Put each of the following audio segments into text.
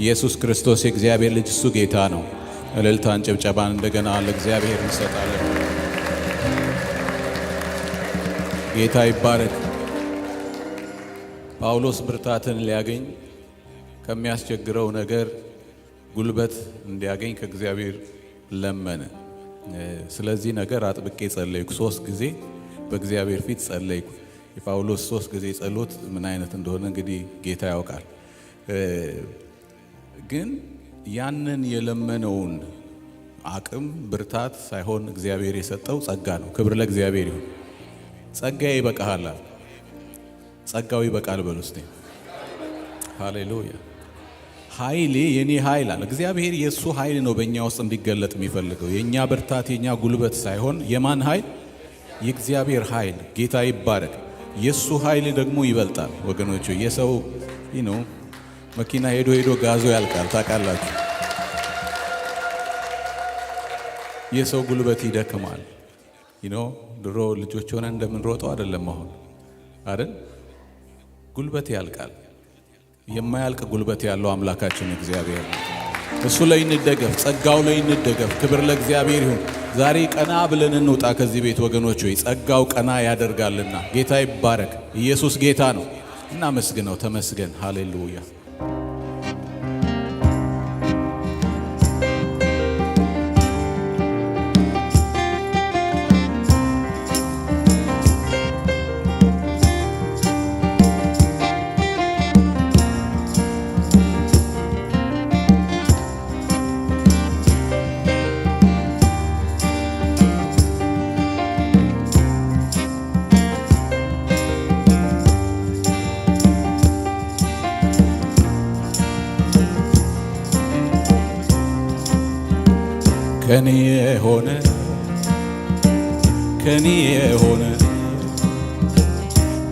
ኢየሱስ ክርስቶስ የእግዚአብሔር ልጅ እሱ ጌታ ነው። እልልታን ጭብጨባን እንደገና ለእግዚአብሔር እንሰጣለን። ጌታ ይባረክ። ጳውሎስ ብርታትን ሊያገኝ ከሚያስቸግረው ነገር ጉልበት እንዲያገኝ ከእግዚአብሔር ለመነ። ስለዚህ ነገር አጥብቄ ጸለይኩ። 3 ጊዜ በእግዚአብሔር ፊት ጸለይኩ። የጳውሎስ 3 ጊዜ ጸሎት ምን አይነት እንደሆነ እንግዲህ ጌታ ያውቃል። ግን ያንን የለመነውን አቅም ብርታት ሳይሆን እግዚአብሔር የሰጠው ጸጋ ነው። ክብር ለእግዚአብሔር ይሁን። ጸጋዬ ይበቃሃል። ጸጋው ይበቃል በሉ እስቲ። ሃሌሉያ። ኃይሌ የኔ ኃይል አለ እግዚአብሔር። የሱ ኃይል ነው በእኛ ውስጥ እንዲገለጥ የሚፈልገው። የኛ ብርታት የኛ ጉልበት ሳይሆን የማን ኃይል? የእግዚአብሔር ኃይል። ጌታ ይባረክ። የሱ ኃይል ደግሞ ይበልጣል ወገኖቹ። የሰው መኪና ሄዶ ጋዞ ያልቃል ታውቃላችሁ። የሰው ጉልበት ይደክማል። ድሮ ልጆች ሆነን እንደምንሮጠው አይደለም አሁን አይደል? ጉልበት ያልቃል። የማያልቅ ጉልበት ያለው አምላካችን እግዚአብሔር ነው። እሱ ላይ እንደገፍ፣ ጸጋው ላይ እንደገፍ። ክብር ለእግዚአብሔር ይሁን። ዛሬ ቀና ብለን እንውጣ ከዚህ ቤት ወገኖች። ጸጋው ቀና ያደርጋልና ጌታ ይባረክ። ኢየሱስ ጌታ ነው። እናመስግነው። ተመስገን። ሃሌሉያ።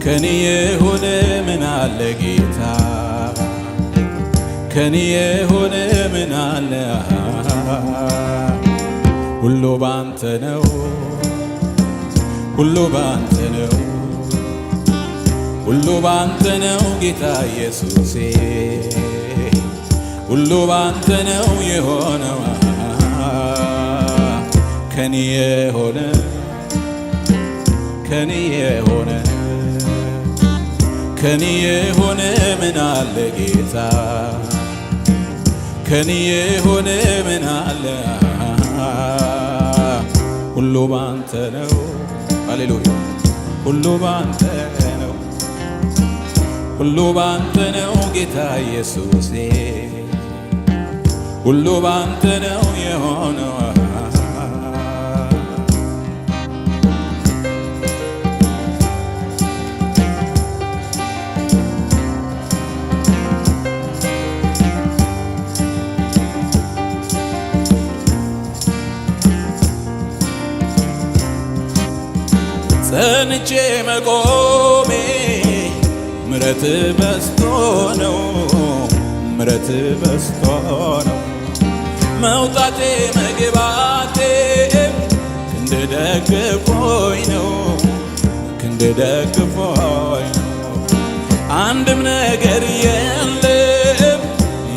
ከኔ የሆነ ምን አለ ጌታ? ከኔ የሆነ ምን አለ? ሁሉ ባንተ ነው፣ ሁሉ ባንተ ነው፣ ሁሉ ባንተ ነው ጌታ ኢየሱሴ። ሁሉ ባንተ ነው የሆነው። ከኔ የሆነ ከኔ የሆነ ምን አለ ጌታ? ከኔ የሆነ ምን አለ? ሁሉ ባንተ ነው። ሃሌሉያ። ሁሉ ባንተ ነው፣ ሁሉ ባንተ ነው ጌታ ኢየሱሴ። ሁሉ ባንተ ነው የሆነው። ጸንቼ መቆሜ ምሕረት በዝቶ ነው፣ ምሕረት በዝቶ ነው። መውጣቴ መግባቴ ክንድ ደግፎኝ ነው፣ ክንድ ደግፎኝ ነው። አንድም ነገር የለም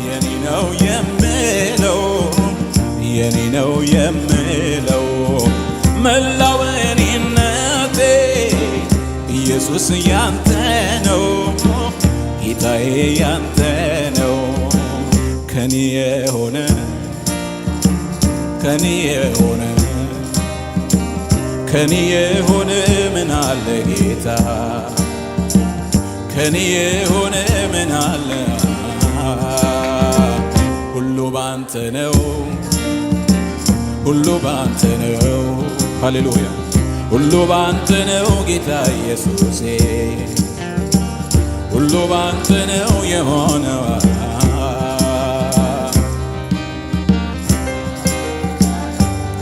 የኔ ነው የምለው፣ የኔ ነው የምለው። መላው እኔነቴ ኢየሱስ ያንተ ነው፣ ጌታዬ ያንተ ነው። ከኔ የሆነ ከኔ የሆነ ምን አለ ጌታ? ከኔ የሆነ ምን አለ? ሁሉ ባንተ ነው፣ ሁሉ ባንተ ነው። ሃሌሉያ። ሁሉ ባንተ ነው ጌታ ኢየሱሴ። ሁሉ ባንተ ነው የሆነው።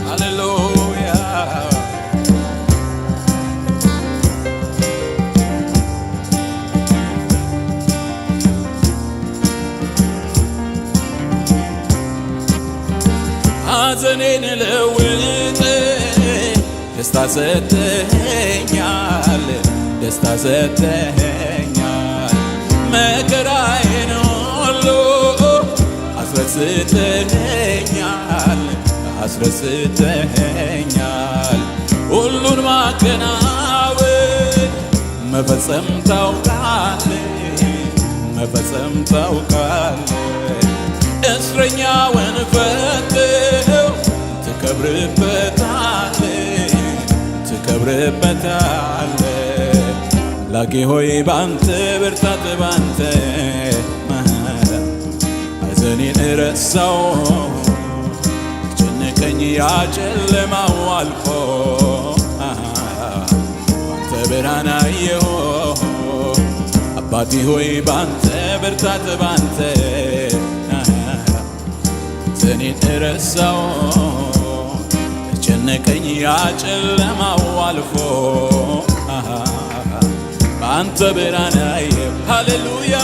ሃሌሉያ። ሐዘኔን ለውጥ ደስታ ሰጥተኸኛል፣ ደስታ ሰጥተኸኛል። መከራዬን ሁሉ ረስተኸኛል አስረስተኸኛል ሁሉን ማከናወን መፈጸም ታውቃለህ መፈጸም ታውቃለህ እስረኛውን ፈተኸው ትከብርበታለህ ትከብርበታለህ አምላኬ ሆይ ባንተ ብርታት ባንተ ማዳን ሐዘኔን ረሳው ጨነቀኝ ያ ጨለማው አልፎ ባንተ ብርሃን አየሁ አባቴ ሆይ ባንተ ብርታት ባንተ ሐዘኔን ረሳው ጨነቀኝ ያ ጨለማው አልፎ ባንተ ብርሃን አየሁ ሃሌሉያ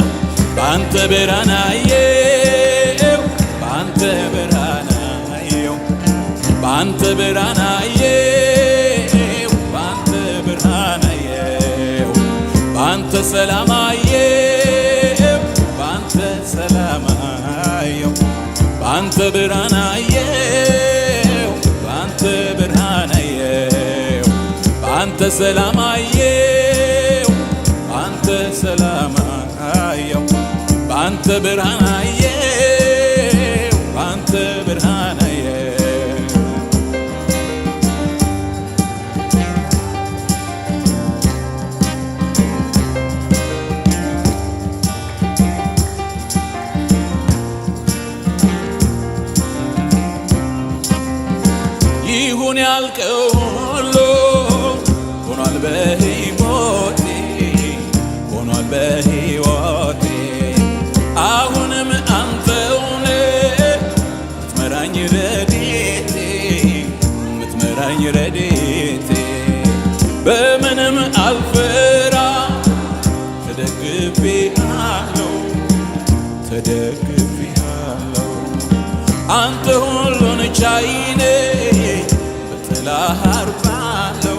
ባንተ ብርሃን አየሁ ባንተ ብርሃን አየሁ ባንተ ብርሃን አየሁ ባንተ ብርሃን አየሁ ባንተ ሰላም አየሁ ባንተ ሰላም አየሁ ባንተ ብርሃን አየሁ ባንተ ብርሃን አየሁ ባንተ ሰላም አየሁ ባንተ ሰላም አየሁ ባንተ ብርሃን አየሁ ባንተ ብርሃን አየሁ ይሁን ያልከው ሁሉ ሆኗል በሕይወቴ ሆኗል በሕይወቴ አሁንም አንተው ነህ ምትመራኝ ረድኤቴ ምትመራኝ ረድኤቴ በምንም አልፈራ ተደግፌአለሁ ተደግፌአለሁ አንተ ሁሉን ቻይ ነህ በጥላህ አርፋለሁ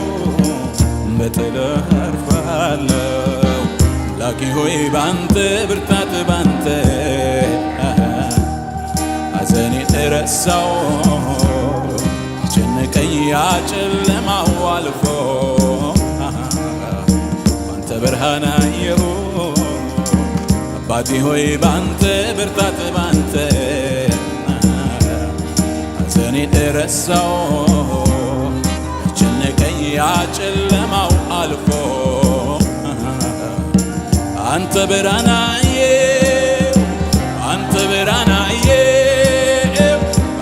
በጥላህ አርፋለሁ አምላኬ ሆይ ባንተ ብርታት ባንተ ሐዘኔን ረሳው ጨነቀኝ ያ ጨለማው አልፎ ባንተ ብርሃን አየሁ አባቴ ሆይ ባንተ ብርታት ባንተ ሐዘኔን ረሳው ጨነቀኝ ያ ጨለማው አልፎ አንተ ብርሃን አየሁ አንተ ብርሃን አየሁ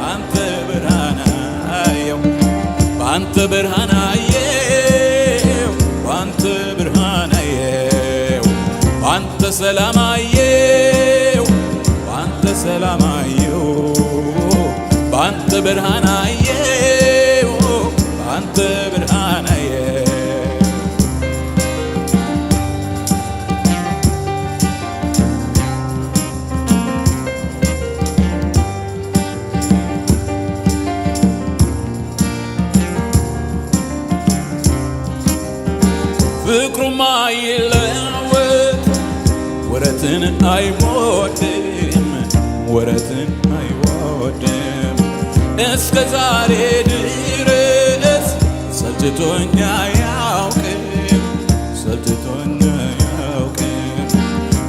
አንተ ብርሃን አየሁ አንተ ብርሃን አየሁ አንተ ብርሃን አየሁ አንተ ሰላም አየሁ አንተ ሰላም አየሁ አንተ ብርሃን አየሁ አንተ ብርሃን አየሁ ፍቅሩም አይለወጥ ወረትን አይወድም ወረትን አይወድም እስከ ዛሬ ድረስ ሰልችቶኝ አያውቅም ሰልችቶኝ አያውቅም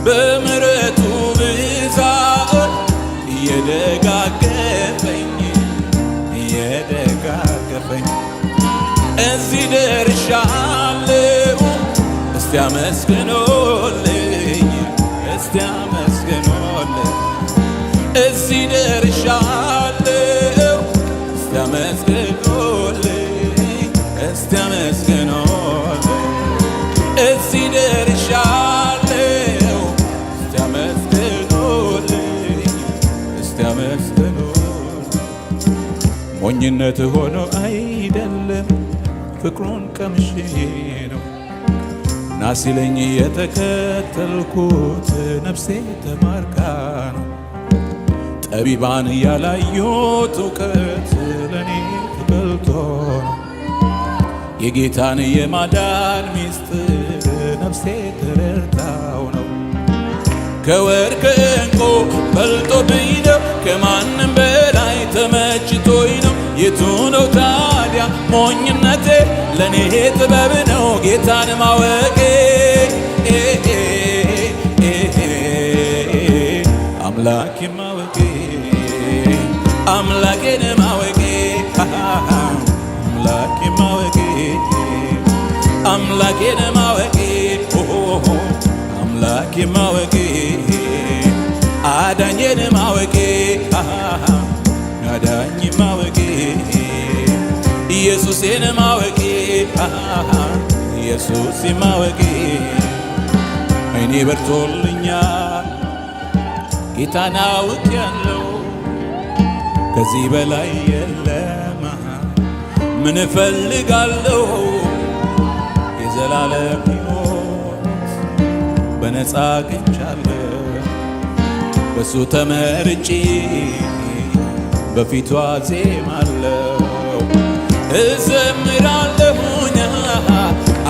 በምሕረቱ ብዛት እየደጋገፈኝ እየደጋገፈኝ እዚህ ደርሻለሁ እስቲ አመስግኖልኝ እስቲ አመስግኖልኝ እዚህ ደርሻለሁ እስቲ አመስግኖልኝ እስቲ አመስግኖልኝ እዚህ ደርሻለሁ እስቲ አመስግኖልኝ እስቲ አመስግኖልኝ ሞኝነት ሆኖ አይደለም ፍቅሩን ቀምሼ ነው ና ሲለኝ የተከተልኩት ነፍሴ ተማርካ ነው ጠቢባን ያላዩት እውቀት ለኔ ተገልጦ ነው የጌታን የማዳን ሚስጥር ነፍሴ ተረድታው ነው ከወርቅ ዕንቁ በልጦብኝ ነው ከማንም በላይ ተመችቶኝ ነው። የቱ ነው ታዲያ ሞኝነቴ ለኔ ጥበብ ነው ጌታን ማወቄ አምላኬ ማወቄ አምላኬን ማወቄ አምላኬ ማወቄ አምላኬን ማወቄ አምላኬ ማወቄ አዳኜን ማወቄ አዳኝ ማወቄ ኢየሱሴን ማወቄ ኢየሱስ ማወቄ አይኔ በርቶልኛል ጌታን አውቄያለሁ ከዚህ በላይ የለም ምን እፈልጋለሁ የዘላለም ሕይወት በነፃ አግኝቻለሁ በሱ ተመርጬ በፊቱ አዜማለሁ እዘምራለሁኝ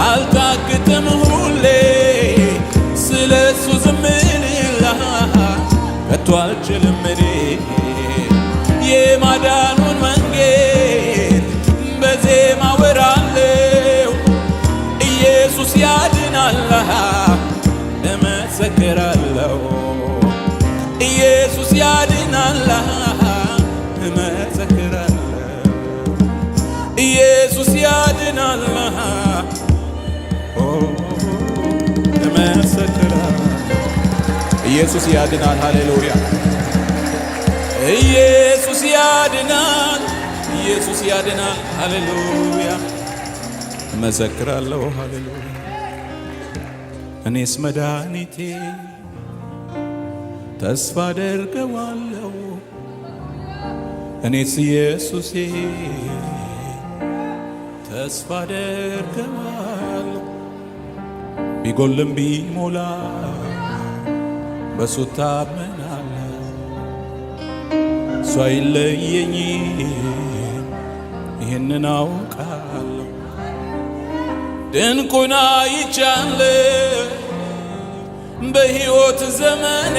አልታክትም ሁሌ ስለሱ ዝም ልል ከቶ አልችልም እኔ የማዳኑን መንገድ በዜማ ወራለሁ ኢየሱስ ያድናል እመሰክራለሁ ኢየሱስ ያድናል እመሰክራለሁ ኢየሱስ ያድናል እመሰክራለሁ ኢየሱስ ያድናል ሃሌሉያ ኢየሱስ ያድናል ኢየሱስ ያድናል ሃሌሉያ እመሰክራለሁ ሃሌሉያ እኔስ መድኃኒቴ ተስፋ አደርገዋለሁ እኔስ ኢየሱሴ ተስፋ አደርገዋለሁ ቢጎልም ቢሞላ በሱ ታመናለሁ እሱ አይለየኝም ይህንን አውቃለሁ ድንቁን አይቻለሁ በሕይወት ዘመኔ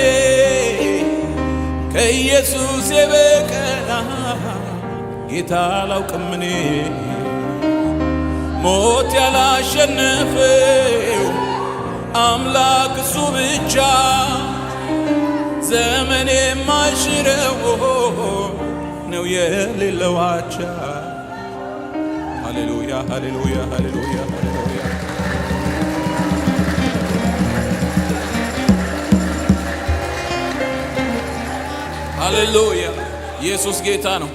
ከኢየሱስ የበቀር ጌታ አላውቅም እኔ ሞት ያላሸነፈው አምላክ እሱ ብቻ ዘመን የማይሽረው ነው የሌለው አቻ ሃሌሉያ ሃሌሉያ ሃሌሉያ ሃሌሉያ ሃሌሉያ ኢየሱስ ጌታ ነው።